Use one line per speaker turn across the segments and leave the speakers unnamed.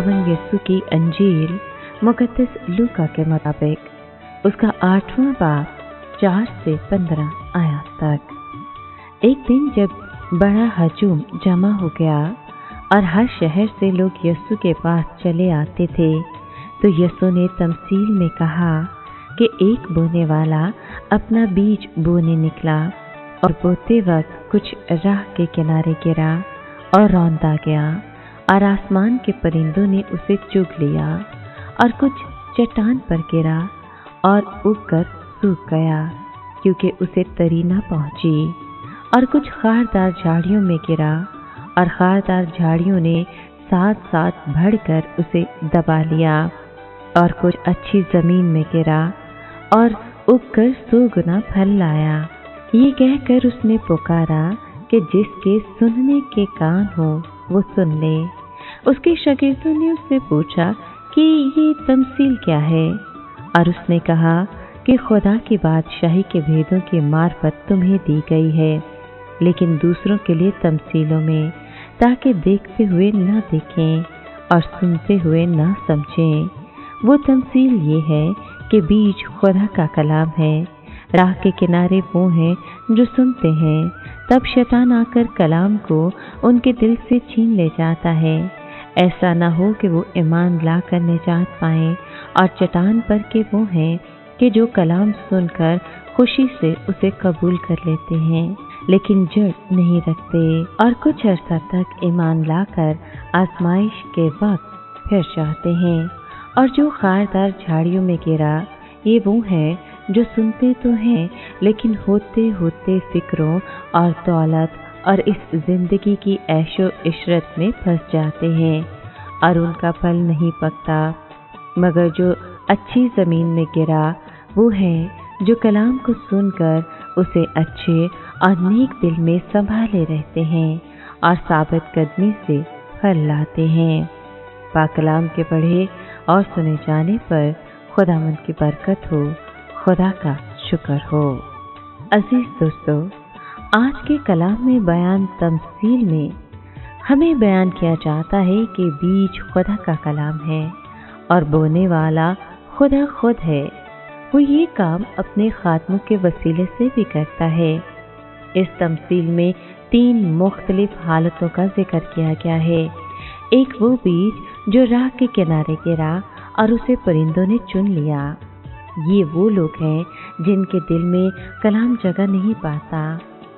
खुदावन यीशु की अंजील मुकद्दस लूका के मुताबिक उसका 8वां बाब 4 से 15 आयत तक। एक दिन जब बड़ा हजूम जमा हो गया और हर शहर से लोग यीशु के पास चले आते थे, तो यीशु ने तमसील में कहा कि एक बोने वाला अपना बीज बोने निकला और बोते वक्त कुछ राह के किनारे गिरा और रौंदा गया और आसमान के परिंदों ने उसे चुग लिया, और कुछ चट्टान पर गिरा और उगकर सूख गया क्योंकि उसे तरी न पहुंची, और कुछ खारदार झाड़ियों में गिरा और खारदार झाड़ियों ने साथ साथ बढ़कर उसे दबा लिया, और कुछ अच्छी जमीन में गिरा और उगकर 100 गुना फल लाया। ये कहकर उसने पुकारा कि जिसके सुनने के कान हो वो सुन ले। उसके शागिर्दों ने उससे पूछा कि ये तमसील क्या है, और उसने कहा कि खुदा की बादशाही के भेदों की मार्फत तुम्हें दी गई है, लेकिन दूसरों के लिए तमसीलों में, ताकि देखते हुए न देखें और सुनते हुए न समझें। वो तमसील ये है कि बीज खुदा का कलाम है। राह के किनारे वो हैं जो सुनते हैं, तब शैतान आकर कलाम को उनके दिल से छीन ले जाता है। ऐसा न हो कि वो ईमान लाकर निजात पाएं। और चट्टान पर के वो हैं कि जो कलाम सुनकर खुशी से उसे कबूल कर लेते हैं, लेकिन जड़ नहीं रखते, और कुछ अर्सा तक ईमान लाकर आजमाइश के वक्त फिर जाते हैं। और जो खारदार झाड़ियों में गिरा, ये वो हैं जो सुनते तो हैं, लेकिन होते होते फिक्रों और दौलत और इस जिंदगी की ऐशो इशरत में फंस जाते हैं, और उनका फल नहीं पकता। मगर जो अच्छी जमीन में गिरा, वो है जो कलाम को सुनकर उसे अच्छे और नेक दिल में संभाले रहते हैं और साबित कदमी से फल लाते हैं। पाक कलाम के पढ़े और सुने जाने पर खुदावंद की बरकत हो, खुदा का शुक्र हो। अजीज दोस्तों, आज के कलाम में बयान तमसील में हमें बयान किया जाता है कि बीज खुदा का कलाम है और बोने वाला खुदा खुद है। वो ये काम अपने खात्मों के वसीले से भी करता है। इस तमसील में 3 मुख्तलिफ हालतों का जिक्र किया गया है। एक वो बीज जो राह के किनारे गिरा और उसे परिंदों ने चुन लिया। ये वो लोग हैं जिनके दिल में कलाम जगह नहीं पाता,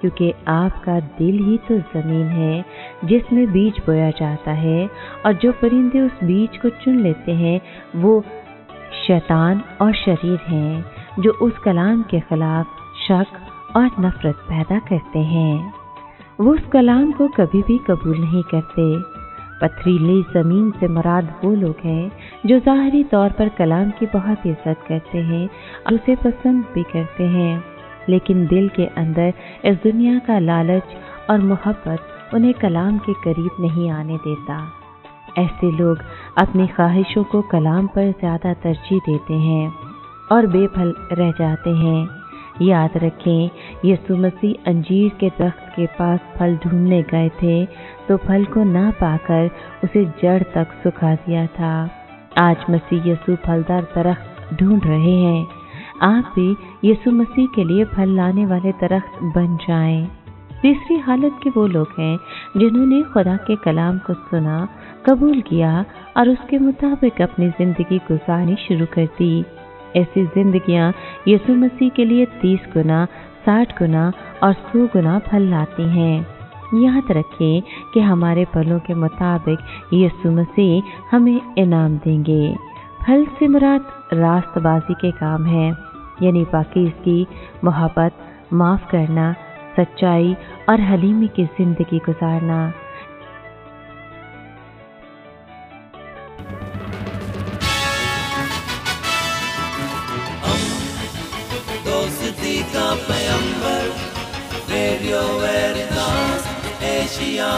क्योंकि आपका दिल ही तो ज़मीन है जिसमें बीज बोया जाता है, और जो परिंदे उस बीज को चुन लेते हैं वो शैतान और शरीर हैं, जो उस कलाम के खिलाफ शक और नफरत पैदा करते हैं। वो उस कलाम को कभी भी कबूल नहीं करते। पथरीली ज़मीन से मुराद वो लोग हैं जो ज़ाहरी तौर पर कलाम की बहुत इज्जत करते हैं और उसे पसंद भी करते हैं, लेकिन दिल के अंदर इस दुनिया का लालच और मोहब्बत उन्हें कलाम के करीब नहीं आने देता। ऐसे लोग अपनी ख्वाहिशों को कलाम पर ज़्यादा तरजीह देते हैं और बेफल रह जाते हैं। याद रखें, यीशु मसीह अंजीर के दरख्त के पास फल ढूंढने गए थे, तो फल को ना पाकर उसे जड़ तक सुखा दिया था। आज मसीह यीशु फलदार दरख्त ढूंढ रहे हैं। आप भी यीशु मसीह के लिए फल लाने वाले दरख्त बन जाएं। तीसरी हालत के वो लोग हैं जिन्होंने खुदा के कलाम को सुना, कबूल किया और उसके मुताबिक अपनी ज़िंदगी गुजारनी शुरू कर दी। ऐसी जिंदगियां यीशु मसीह के लिए 30 गुना, 60 गुना और 100 गुना फल लाती हैं। याद रखें कि हमारे फलों के मुताबिक यीशु मसीह हमें इनाम देंगे। फल से मुराद रास्तबाजी के काम है, यानी पाकीज़गी, मोहब्बत, माफ़ करना, सच्चाई और हलीमी की ज़िंदगी गुजारना।
दोस्ती का पैगंबर, रेडियो वेरितास एशिया।